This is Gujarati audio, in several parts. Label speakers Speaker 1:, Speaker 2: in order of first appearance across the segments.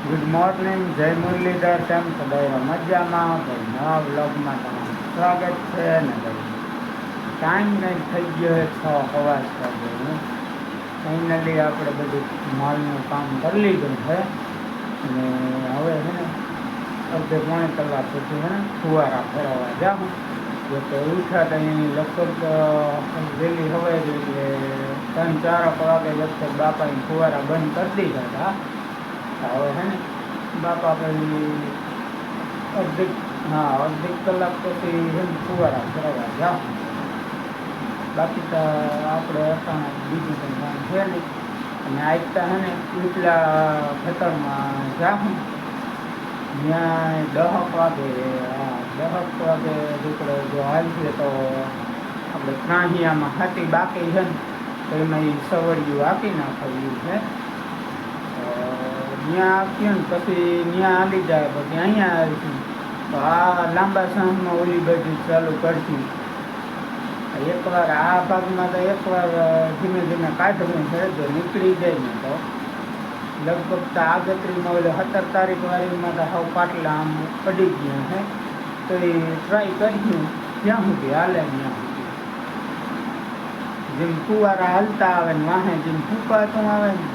Speaker 1: ગુડ મોર્નિંગ, જય મુરલીધર. કેમ છો ભાઈ? મજામાં ભાઈ? નવા બ્લોગમાં તમારું સ્વાગત છે ને ભાઈ. ટાઈમ કંઈક થઈ ગયો છે 6:15 ફાઇનલી આપણે બધું માલનું કામ કરી લીધું છે અને હવે છે ને અડધે પોણે કલાક પછી છે ને ફુવારા ફેરવવા જાઉં. જો કે ઉઠા ત્યાં લગભગ વહેલી હવે એટલે 3-4 વાગે લગભગ બાપાની ફુવારા બંધ કરી દીધા હતા. હવે છે ને બાપા પછી અડધી કલાક પછી છે ને ફુવારા ફેરવવા જાઉં. બાકી તો આપણે અચાનક બીજું કંઈ કામ છે નહીં અને આજતા છે ને ઉપલા ખેતરમાં જાઉં. ત્યાં 10 વાગે દીકરો જો હાલશે તો આપણે ત્રાહિયામાં હાથી બાકી છે ને તો એમાં એ સવડિયું આપી નાખવ્યું છે. ત્યાં આપ્યું ને પછી ત્યાં હાલી જાય પછી અહીંયા આવીશું તો આ લાંબા સમયમાં ઓલી બાજુ ચાલુ કરશું. એકવાર આ ભાગમાં તો એકવાર ધીમે ધીમે કાઢવું છે. જો નીકળી જાય ને તો લગભગ તો આગતરીમાં ઓલે 17 તારીખ વાળીમાં તો હવે પાટલા આમ પડી ગયા છે તો એ ટ્રાય કર્યું જ્યાં સુધી હાલે ત્યાં સુધી. જેમ ફુવારા હાલતા આવે ને વાહે જેમ ફૂંકાતું આવે ને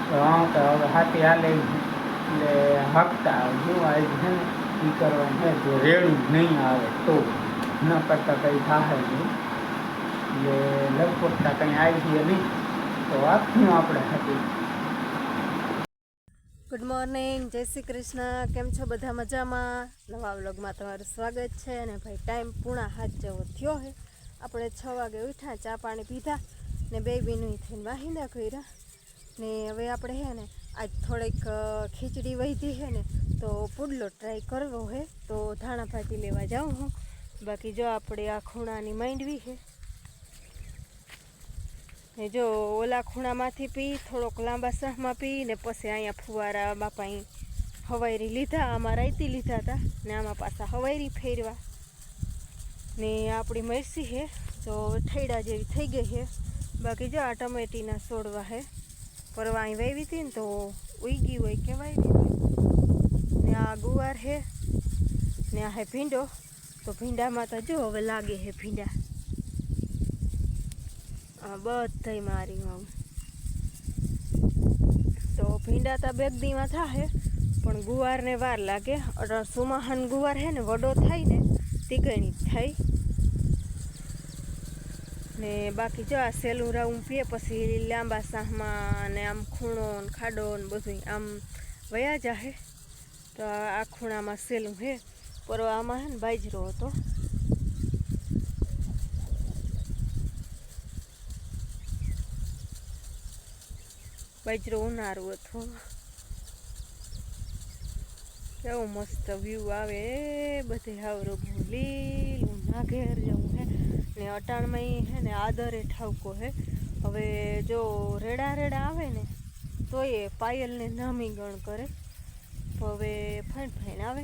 Speaker 1: તો તો હવે હાથી હાલે એટલે હાંકતા આવે. જો આ છે ને એ કરવાનું છે. જો રેડું નહીં આવે તો ન કરતાં કંઈ થાય નહીં એટલે લગભગ કંઈ આવી નહીં તો આપ્યું આપણે હાથી.
Speaker 2: ગુડ મોર્નિંગ, જય શ્રી કૃષ્ણ. કેમ છો બધા? મજામાં? નવા વ્લોગમાં તમારું સ્વાગત છે. અને ભાઈ ટાઈમ 7:30 જેવો થયો છે. આપણે 6 વાગે ઉઠ્યા, ચા પાણી પીધા ને બેબીનું થઈને વાહિંદા કર્યા ને હવે આપણે છે ને આજ થોડીક ખીચડી વહીતી છે ને તો પુડલો ટ્રાય કરવો છે તો ધાણા ભાજી લેવા જાઉં હું. બાકી જો આપણે આ ખૂણાની માંડવી છે ને જો ઓલા ખૂણામાંથી પી થોડોક લાંબા સાહમાં પી ને પછી અહીંયા ફુવારા બાપા હવાયરી લીધા, આમાં રાયતી લીધા હતા ને આમાં પાછા હવાયરી ફેરવા ને આપણી મરસી છે તો ઠેડા જેવી થઈ ગઈ છે. બાકી જો આ ટમેટીના છોડવા છે પરવા અહીં વાવી હતી ને તો ઉગી હોય કે વાવી હોય ને આ ગુવાર છે ને આ હે ભીંડો. તો ભીંડામાં તો જો હવે લાગે છે ભીંડા બધાય મારી આમ તો ભીંડા તો બેગદીમાં થાય પણ ગુવારને વાર લાગે. સુમાહાન ગુવાર છે ને વડો થાય ને તીકણી થાય ને બાકી જો આ સેલું રાઉન્ડ પીએ પછી લાંબા સાહમાં ને આમ ખૂણો ને ખાડો ને બધું આમ વયા જાહે. તો આ ખૂણામાં સેલું છે પર આમાં છે ને બાજરો હતો બાજરો ઉનાળું હતું. કેવું મસ્ત વ્યૂ આવે બધે હાવરો લીલું ના ઘેર જવું હે ને અટાણમાં હે ને આદરે ઠાવકો હે. હવે જો રેડા આવે ને તો એ પાયલને નામી ગણ કરે તો હવે ફાઈન આવે.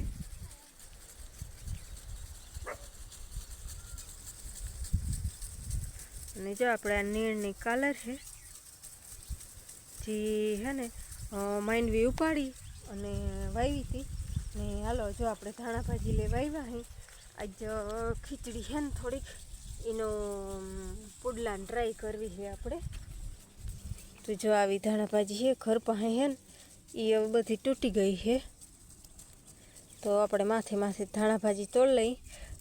Speaker 2: અને જો આપણે આ નીળની કાલર છે જે હે ને માંડવી ઉપાડી અને વાવી હતી ને હાલો જો આપણે ધાણા ભાજી લેવા આવ્યા અહીં. આજ ખીચડી છે ને થોડીક એનો પુડલાને ટ્રાય કરવી છે આપણે. તો જો આવી ધાણા ભાજી છે ઘર પાસે છે ને એ હવે બધી તૂટી ગઈ છે તો આપણે માથે ધાણા ભાજી તોડી લઈ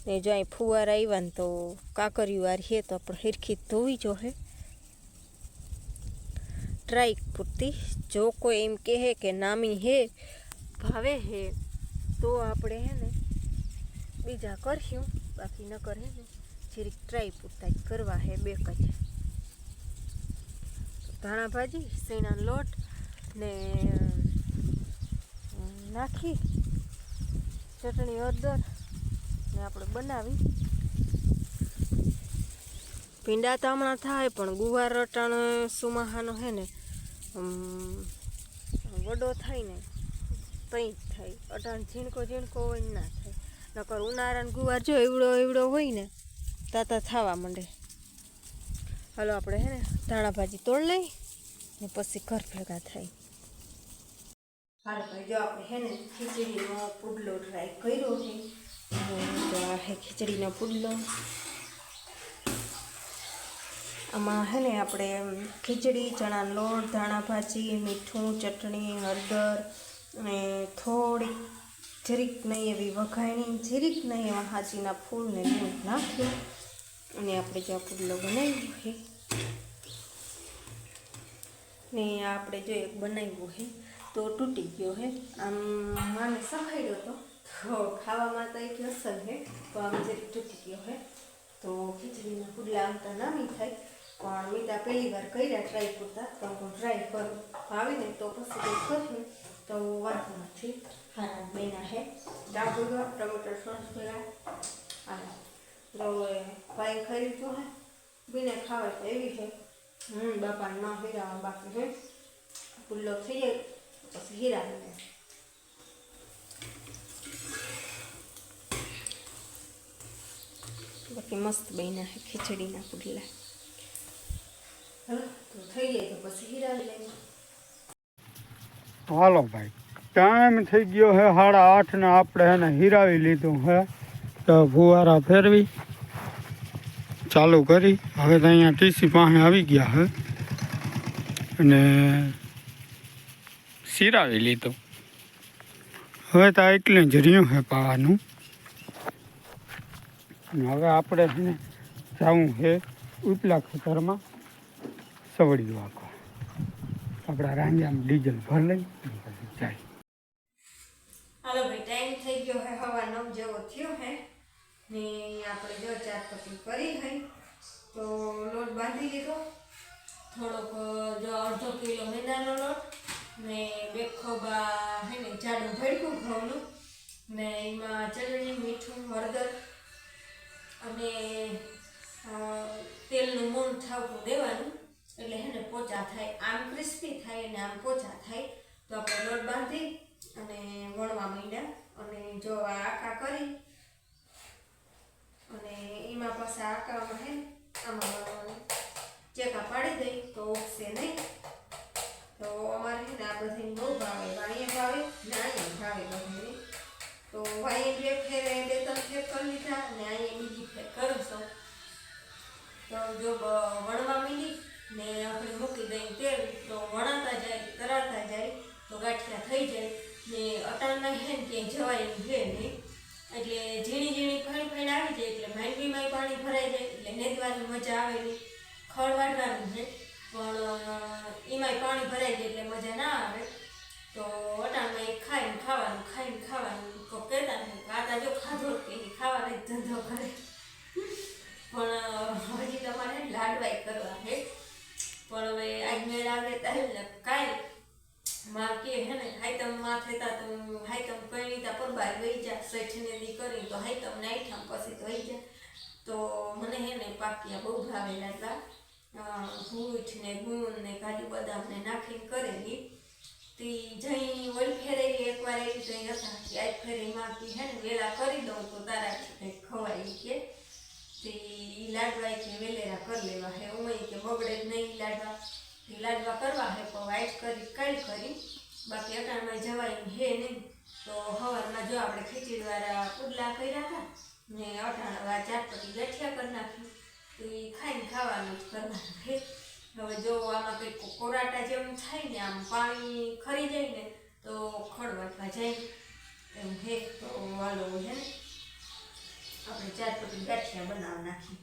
Speaker 2: ને જો અહીં ફુવારા આવ્યા ને તો કાકરિયું વાર છે તો આપણે હિરખી ધોવી જોશે ટ્રાય પૂરતી. જો કોઈ એમ કહે કે નામી હે ભાવે હે તો આપણે હે ને બીજા કરશું. બાકી ન કરે ને જરીક ટ્રાય પૂરતા જ કરવા હે બેક જ. ધાણા ભાજી સૈણાનો લોટ ને નાખી ચટણી હળદર ને આપણે બનાવી. ભીંડા તો હમણાં થાય પણ ગુવાર અટાણ સુમાહાનો હે ને વડો થાય ને તઈ જ થાય. અટાણ ઝીણકો હોય ને ના થાય. નકર ઉનાળાનો ગુવાર જો એવડો હોય ને તાતા થવા માંડે. હાલો આપણે હે ને ધાણા ભાજી તોડ લઈ ને પછી ઘર ભેગા થાય. હાલ ભાઈ જો આપણે હે ને ખીચડીનો પુડલો ટ્રાય કર્યો છે. તો આ હે ખીચડીનો પુડલો. આમાં હે ને આપણે ખીચડી, ચણાનો લોટ, ધાણા ભાજી, મીઠું, ચટણી, હળદર અને થોડીક જરીક નહીં એવી વઘાણી, જરીક નહીં એવા હાજીના ફૂલને દૂધ નાખ્યું અને આપણે જે આ પુડલો બનાવ્યો છે ને આપણે જો એક બનાવ્યો છે તો તૂટી ગયો છે. આમ માને સખાડ્યો હતો તો ખાવામાં તો એક અસર છે તો આમ જરીક તૂટી ગયો છે. તો ખીચડીના પુડલા આમ તો નામી થાય પણ મેં ત્યાં પહેલી વાર કર્યા ટ્રાય કરતા તો હું ટ્રાય કરું આવે ને તો પછી કંઈ કર્યું તો વાંધો નથી. હા બેના છે ડાબુડો ટમેટર સોસ ભેગા હા તો ભાઈ ખરીદું હે બીને ખાવે તો એવી છે. બાપાને ના હીરાવા બાકી છે. પુલ્લો થઈ જાય પછી હીરા બને. બાકી મસ્ત બન્યા છે ખીચડીના પુડલા. તો થઈ જાય તો પછી હીરા લઈએ.
Speaker 1: હાલો ભાઈ, ટાઈમ થઈ ગયો છે 8:30 ને આપણે એને હીરાવી લીધું છે. તો ફુવારા ફેરવી ચાલુ કરી. હવે તો અહીંયા ટીસી પાસે આવી ગયા છે અને સિરાવી લીધું. હવે તો એટલે જ રહ્યું છે પાવાનું. હવે આપણે છે ને જવું છે ઉપલા ખેતરમાં સવડી વાગવા. આપણા રાંજામાં ડીઝલ ભરી લઈ જાય.
Speaker 2: હાલો ભાઈ, ટાઈમ થઈ ગયો હે 9:15 જેવો થયો હે ને આપણે જો ચાર પટ્ટી કરી હઈ તો લોટ બાંધી લીધો. થોડોક જો 1/2 કિલો મેદાનો લોટ ને 2 ખોબા હે ને જાડું ભડકું ઘઉંનું ને એમાં ચટણી, મીઠું, હળદર અને તેલનું મૂણ થાવતું દેવાનું એટલે હે ને પોચા થાય. આમ ક્રિસ્પી થાય અને આમ પોચા થાય. તો આપણે લોટ બાંધી અને વણવા માંડ્યા અને જો આ આકા કરી અને એમાં પાછા આકામાં હે આમાં ચેકા પાડી દઈ તો ઉગશે નહીં. તો અમારે છે ને આ બધાને બહુ ભાવે. વાણીએ ભાવે ને અહીંયા ભાવે બધાને. તો વાણીએ 2 ફેરે 2-3 ફેર કરી લીધા અને અહીંયા બીજી ફેર કરું છું. તો જો વણવા માંડી ને આપણે મૂકી દઈએ તેલ તો વણાતા જાય, તરાતા જાય તો ગાંઠિયા થઈ જાય ને અટાણમાં હે ને ક્યાંય જવાય એમ છે નહીં. એટલે ઝીણી ઝીણી ફણી આવી જાય એટલે માંડવીમાં પાણી ભરાઈ જાય એટલે નેદવાની મજા આવે નહીં. ખળ વાળવાનું છે પણ એમાંય પાણી ભરાઈ જાય એટલે મજા ના આવે. તો અટાણમાં એ ખાઈને ખાવાનું તો કહેતા ને કાતા જો ખાધો કે ખાવાનો જ ધંધો કરે. પણ હજી તમારે લાડવાઈ કરવા છે. પણ હવે આજ મેળ આવે ત્યારે કાંઈ માં કે હે ને હાઈતમ માં થતા તો હાઈતમ કઈ તા પરબાર વહી જા સઠને દી કરી તો હાઈતમ નાઈઠામ પછી તો વહી જા. તો મને હે ને પાકિયા બહુ ભાવેલા હતા. ભૂઠ ને ગુણ ને કાજુ બદામ ને નાખીને કરેલી તે જઈ વળી ફેરેલી એકવાર એવી જઈ હતા કે આજ ફેરી માં કે હે ને વેલા કરી દઉં તો તારાથી કંઈક ખવાય કે તે લાડવા કે વેલેરા કરી લેવા હે. હું કે બગડે જ નહીં લાડવા લાડવા કરવા હે પણ વાઈટ કરી કાઢી કરી બાકી અટાણમાં જવાય હે નહીં. તો સવારમાં જો આપણે ખીચડીવાળા પુડલા કર્યા હતા ને અટાણવા 4 પટ્ટી ગાંઠિયા કરી નાખી તો એ ખાઈને ખાવાનું જ કરવાનું હે. હવે જો આમાં કંઈક કોરાટા જેવું થાય ને આમ પાણી ખરી જાય ને તો ખડવાટવા જાય એમ હે. તો વાલો હે આપણે 4 પટ્ટી ગાંઠિયા બનાવી નાખીએ.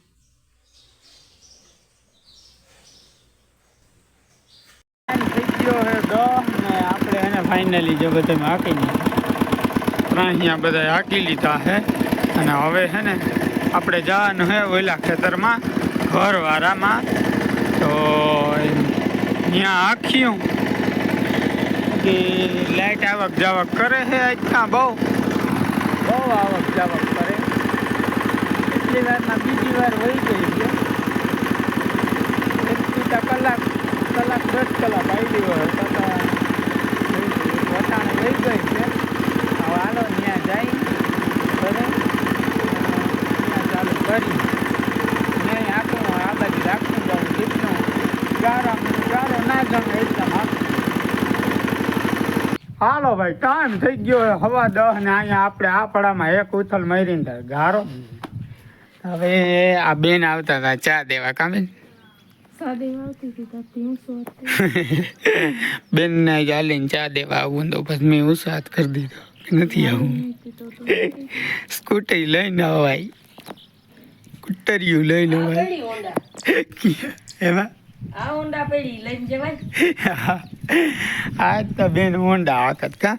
Speaker 1: થઈ ગયો હે 10 ને આપણે એને ફાઇનલી જો બધા હાકી લીધા. અહીંયા બધા હાકી લીધા હે અને હવે છે ને આપણે જવાનું હે ઓલા ખેતરમાં ઘરવાળામાં. તો ત્યાં આખ્યું કે લાઇટ આવક જાવક કરે છે. આજના બહુ આવક જાવક કરે. એટલી વારમાં બીજી વાર વહી ગઈ છે. 1 કલાક 10 કલાક આવી હોય તો વટાણે વહી ગઈ છે. હવે હાલો ત્યાં જઈ ઘરે ત્યાં ચાલુ કરી ત્યાં આખું આ બાજુ રાખવું જાઉં જેટલું ગારો ના ગમે એકદમ હાલો હાલો ભાઈ ટાઈમ થઈ ગયો હવા 10 ને અહીંયા આપણે આ પડામાં એક ઉથલ મારીને થાય ગારો. હવે આ બેન આવતા હતા ચા દેવા કામે બેન ને ચાલીને ચા દેવા આવું તો પછી મેં ઉત્સાહ કરી દીધો નથી આવું. સ્કૂટર લઈને અવાય સ્કૂટરિયું લઈને અવાય એમાં આ તો બેન હોન્ડા આવતા કા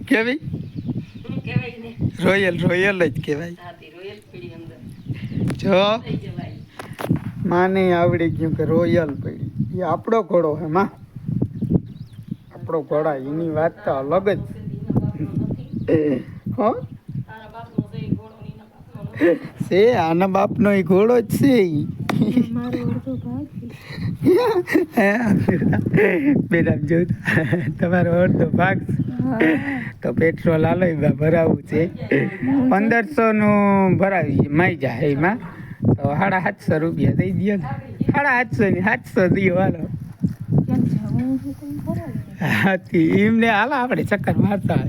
Speaker 1: કેવી રોયલ રોયલ જ કહેવાય. જો માને આવડી ગયું કે રોયલ પડી એ આપણો ઘોડો હે માં આપણો ઘોડા એની વાત તો અલગ જ હો છે આના બાપનો એ ઘોડો જ છે બેટા જોતા તમારો અડધો ભાગ તો પેટ્રોલ હાલો ભરાવું છે 1500 ભરાવી માઈ જાય એમાં તો 750 રૂપિયા દઈ દો ને 750 ની 700 દો હાલો એમને હાલો આપણે ચક્કર મારતા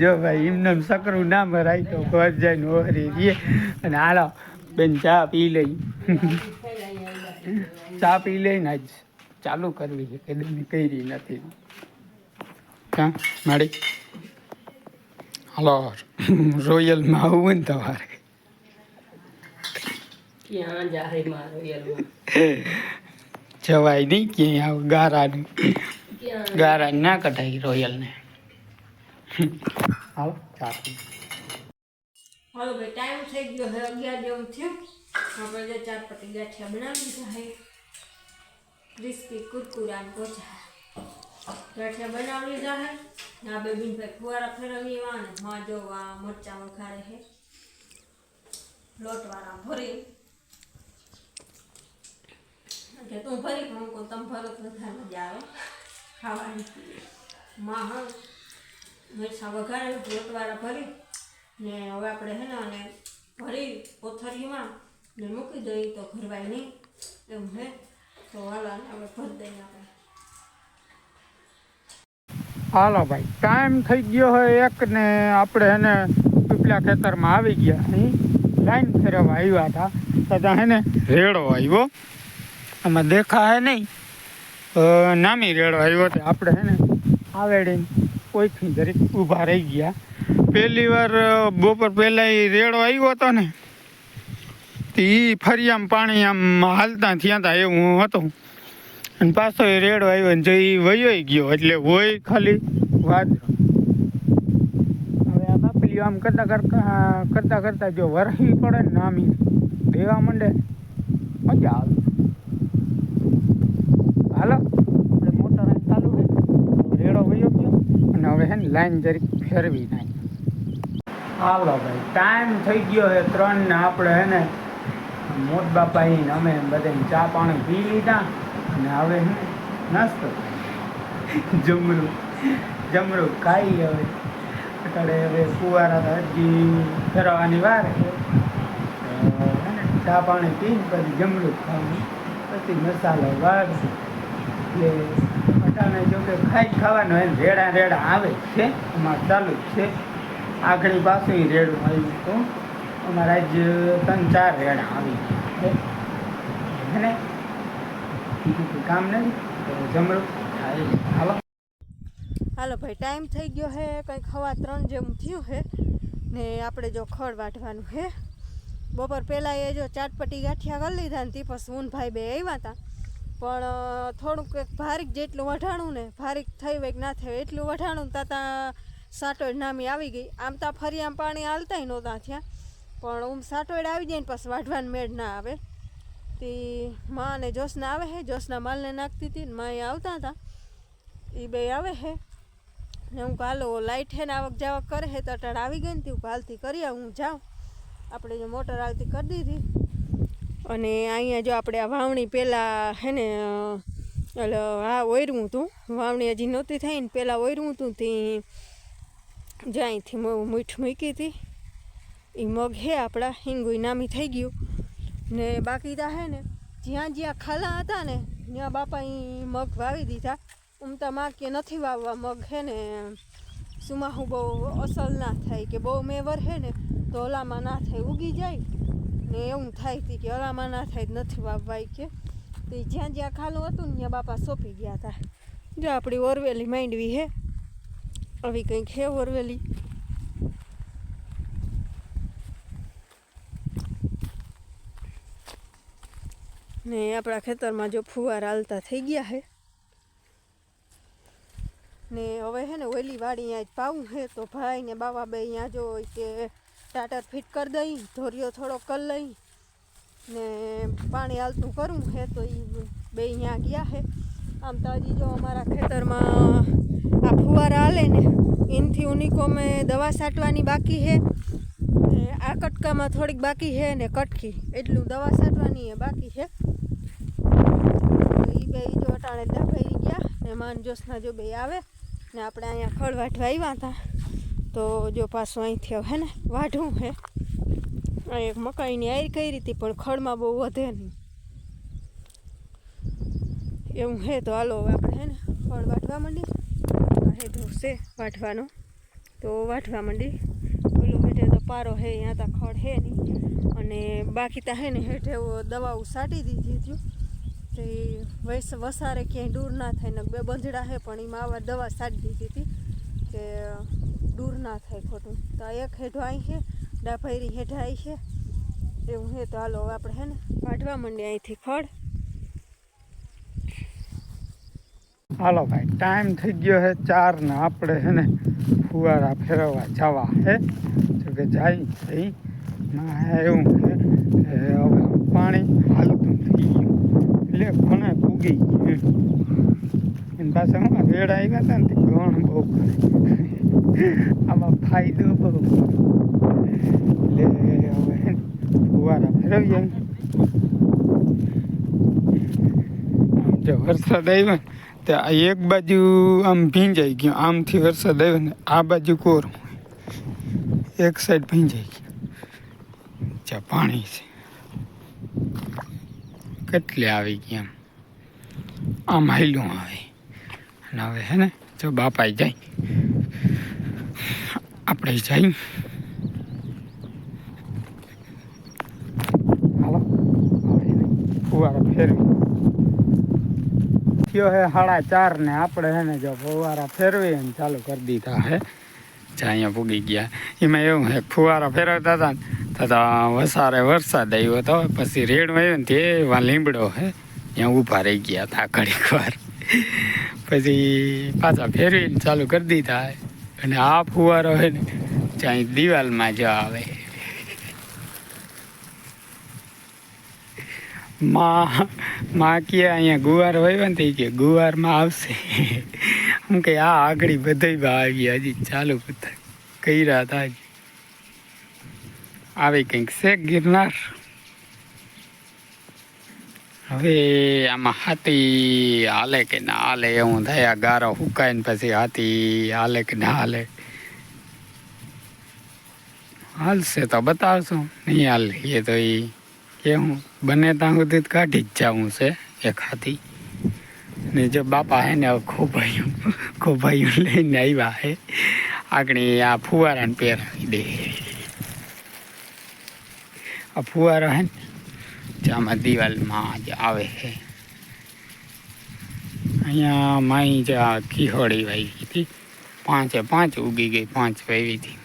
Speaker 1: જો ભાઈ એમને સકરું ના ભરાય તો ઘર જઈને ઓહરી રહીએ અને હાલો બેન ચા પી લઈ ચા પી લઈને આજ ચાલુ કરવી છે કે કરી નથી હા મારી હાલો રોયલમાં આવવું ને તમારે જવાય નહીં ક્યાંય આવું ગારા ના કઢાય રોયલને. હાલો ચા પી.
Speaker 2: હાલો ભાઈ ટાઈમ થઈ ગયો હે 11 જેવું થયું. આપણે જે 4 પટી ગાંઠિયા બનાવી દીધા હે ક્રિસ્પી કુરકુરા પોચા ગાંઠિયા બનાવી લીધા હે. આ બે બીન ભાઈ ફુવારા ફેરવી વાને માં જો આ મરચાં વઘારે હે લોટવાળા ભરી કે તું ભરી પણ કો તમ ભરો તો વધારે મજા આવે ખાવાની. માં હા મરચાં વઘારે લોટવાળા ભરી ને હવે આપણે હે ને અને ભરી કોથળીમાં ને મૂકી દઈએ તો ઘરવાય નહીં એમ હે. તો હાલો આપણે ભરી દઈએ આપણે.
Speaker 1: હાલો ભાઈ ટાઈમ થઈ ગયો હોય એક ને આપણે એને પીપળા ખેતરમાં આવી ગયા અહીં લાઈન ફેરવવા આવ્યા હતા છતાં હે ને રેડો આવ્યો આમાં દેખા હે નહીં નામી રેડો આવ્યો તો આપણે હે ને આવેડીને કોઈથી જરીક ઊભા રહી ગયા. પહેલી વાર બપોર પહેલાં એ રેડો આવ્યો હતો ને તો એ ફરી આમ પાણી આમ હાલતા થયા હતા એવું હતું અને પાછો એ રેડો આવ્યો ને જો એ વયો ગયો એટલે હોય ખાલી વાદળો. હવે આ બાપલીઓ આમ કરતા કરતા જો વરસી પડે ને નામી દેવા માંડે મજા આવે. હાલો આપણે મોટર અહીં ચાલુ છે રેડો વયો ગયો અને હવે હે ને લાઈન જરીક ફેરવી નાખી. હાલો ભાઈ ટાઈમ થઈ ગયો છે 3 ને આપણે હે ને મોટ બાપાઈને અમે બધાને ચા પાણી પી લીધા અને હવે નાસ્તો જમરૂ ખાઈ. હવે અત્યારે હવે ફુવારા હજી ફેરવવાની વાર છે ચા પાણી પીને પછી જમરૂ ખાવું પછી મસાલો વાર એટલે અટાણે જો કે ખાવાનું હોય રેડા આવે છે અમારે ચાલુ જ છે. આગળ પાછું રેડું આવ્યું હતું અમારે આજ 3-4 રેડા આવી ગયા હે ને બીજું કામ નહીં તો જમરૂ ખાઈ. હાલો
Speaker 2: હાલો ભાઈ ટાઈમ થઈ ગયો હે કંઈક 3:15 જેવું થયું હે ને આપણે જો ખડ વાટવાનું હે. બપોર પહેલાં એ જો ચાટપટી ગાંઠિયા કરી લીધા ને તે પછી ઊનભાઈ બે આવ્યા હતા પણ થોડુંક એક ભારીક જેટલું વઢાણું ને ભારીક થઈ હોય કે ના થઈ એટલું વઢાણું ત્યાં સાટોડ નામી આવી ગઈ. આમ તો ફરી આમ પાણી હાલતાય નહોતા થયા પણ સાટોડ આવી જાય ને પછી વાઢવાનું મેળ ના આવે. તે માં અને જોશના આવે હે જોશના માલને નાખતી હતી ને માં અહીંયા આવતા હતા એ બે આવે હે ને હું હાલો લાઇટ હે ને આવક જાવક કરે હે તો અટાડ આવી ગઈ ને તે હાલતી કરી હું જાઉં. આપણે જો મોટર હાલતી કરી દીધી અને અહીંયા જો આપણે આ વાવણી પહેલાં હે ને એટલે હા ઓયરું હતું વાવણી હજી નહોતી થઈ ને પહેલાં ઓયરું હતું તે જો અહીંથી મીઠ મૂકી હતી એ મગ હે આપણા હિંગુઈ નામી થઈ ગયું ને બાકી તા હે ને જ્યાં જ્યાં ખાલા હતા ને ત્યાં બાપા એ મગ વાવી દીધા. ઉમતા માં કે નથી વાવવા મગ હે ને સુમાહું બહુ અસલ ના થાય કે બહુ મેવર હે ને તો ઓલામાં ના થાય ઉગી જાય ને એવું થાય હતી કે ઓલામાં ના થાય નથી વાવવાય કે તો જ્યાં જ્યાં ખાલું હતું ને ત્યાં બાપા સોંપી ગયા હતા. જો આપણી ઓરવેલી માંડવી હે આવી કંઈક હે ઓરવેલી. ને આપણા ખેતરમાં જો ફુવારા હાલતા થઈ ગયા હે ને હવે હે ને ઓલી વાડી અહીંયા જ પાવું હે તો ભાઈ ને બાવા બે અહીંયા જો કે ટાટર ફિટ કરી દઈ ધોરિયો થોડો કરી લઈ ને પાણી હાલતું કરવું હે તો એ બે અહીંયા ગયા હે. આમ તો હજી જો અમારા ખેતરમાં આ ફુવારા હાલે ને એનથી ઉનીકો મેં દવા છાંટવાની બાકી હે ને આ કટકામાં થોડીક બાકી હે ને કટકી એટલું દવા છાંટવાની હે બાકી છે. એ બે જો અટાણે દભાઈ ગયા ને માન જોશના જો બે આવે ને આપણે અહીંયા ખડ વાઢવા આવ્યા હતા તો જો પાછું અહીંથી હે ને વાઢવું હે. એક મકાઈની આયર કરી હતી પણ ખડમાં બહુ વધે નહીં એવું હે તો હાલો હવે આપણે હે ને ખડ વાઢવા માંડી. હેઠો છે વાઢવાનો તો વાઢવા માંડી. ઓલો હેઠે તો પારો હે અહીંયા તો ખડ હે નહીં અને બાકી તો હે ને હેઠે દવાઓ છાંટી દીધી હતી તો એ વસારે ક્યાંય દૂર ના થાય ને બે બંધડા હે પણ એમાં આવા દવા છાંટી દીધી હતી કે દૂર ના થાય ખોટું. તો એક હેઠો અહીં છે ડાભાઈરી હેઠે આવી છે એવું હે તો હાલો હવે આપણે હે ને વાઢવા માંડીએ અહીંથી ખડ.
Speaker 1: હાલો ભાઈ ટાઈમ થઈ ગયો હે 4 ને આપણે હે ને ફુવારા ફેરવવા જવા હે જો કે જાય એવું હે કે હવે પાણી હાલતું થઈ ગયું એટલે ઘણા પૂગી ગયું એની પાસે હું રેડ આવ્યા હતા ને ઘણ બહુ કરે આમાં ફાયદો બહુ એટલે હવે ફુવારા ફેરવીએ. જો વરસાદ આવ્યો તો આ એક બાજુ આમ ભીંજાઈ ગયું આમથી વરસાદ આવ્યો ને આ બાજુ કોરું એક સાઈડ ભીંજાઈ ગયું જ્યાં પાણી છે કેટલે આવી ગયા આમ હાઈલું આવે અને હવે હે ને જો બાપાઈ જાય આપણે જાય હાલો ફુવારા ફેરવી થયો હે 4:30 ને આપણે હે ને જો ફુવારા ફેરવી ને ચાલુ કરી દીધા હે. જ્યાં અહીંયા પૂગી ગયા એમાં એવું હે ફુવારા ફેરવતા હતા ને તો વસારે વરસાદ આવ્યો હતો પછી રેડું આવ્યો ને તે લીમડો હે ત્યાં ઊભા રહી ગયા હતા ઘડીક વાર પછી પાછા ફેરવીને ચાલુ કરી દીધા હે. અને આ ફુવારો હે ને ત્યાં દિવાલમાં જો આવે માં કે અહીંયા ગુવાર હોય ને કે ગુવારમાં આવશે હું કે આ આગળ બધામાં આવી હજી ચાલુ કર્યા હતા આવી કંઈક છે ગિરનાર. હવે આમાં હાથી હાલે કે ના હાલે એવું થાય. આ ગારો સુકાય ને પછી હાથી હાલે કે ના હાલે. હાલશે તો બતાવશું નહીં હાલ એ તો એ કેવું બને ત્યાં સુધી કાઢી જ જવું છે એક હાથી ને જો બાપા હે ને ખોભાઈયું લઈને આવ્યા હે આગળ આ ફુવારાને પહેરાવી દે. આ ફુવારો હે ને આમાં દિવાલમાં જ આવે છે. અહીંયા માઈ જ ખીહોડી વાવી હતી 5 ઉગી ગઈ 5 વાવી હતી.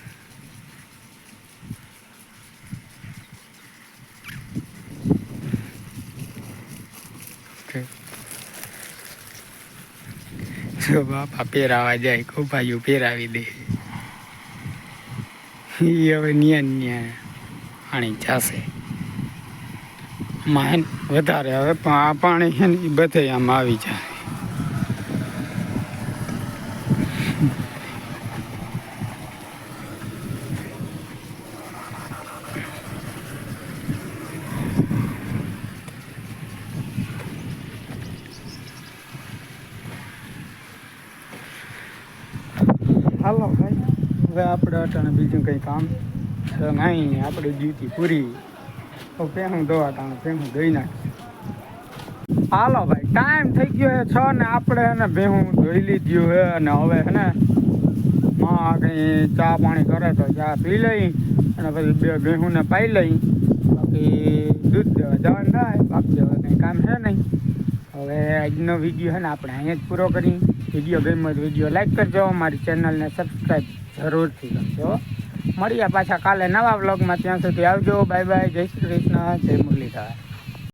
Speaker 1: જો બાપા પહેરાવા જાય ખોભાઈયું પહેરાવી દે. એ હવે ન્યા પાણી જશે આમાં વધારે હવે આ પાણી છે ને એ બધે આમ આવી જાય. હાલો ભાઈ હવે આપણે અટાણે બીજું કંઈ કામ તો નહીં આપણી ડ્યુટી પૂરી. તો પેહું દોવા ટાણું પેહું દઈ નાખી. હાલો ભાઈ ટાઈમ થઈ ગયો છે 6 ને આપણે હે ને ભેહું ધોઈ લીધું છે અને હવે હે ને માં કંઈ ચા પાણી કરે તો ચા પી લઈ અને પછી 2 ભેહુંને પાઈ લઈ. બાકી દૂધ દેવા જવાનું થાય, બાકી દેવા કંઈ કામ છે નહીં. હવે આજનો વિડીયો છે ને આપણે અહીંયા જ પૂરો કરી. વિડીયો ગમ્યો તો વિડીયો લાઈક કરજો, મારી ચેનલને સબસ્ક્રાઈબ જરૂરથી કરજો. મળીએ પાછા કાલે નવા વ્લોગમાં. ત્યાં સુધી આવજો. Bye bye. જય શ્રી કૃષ્ણ. જય મુરલીધર.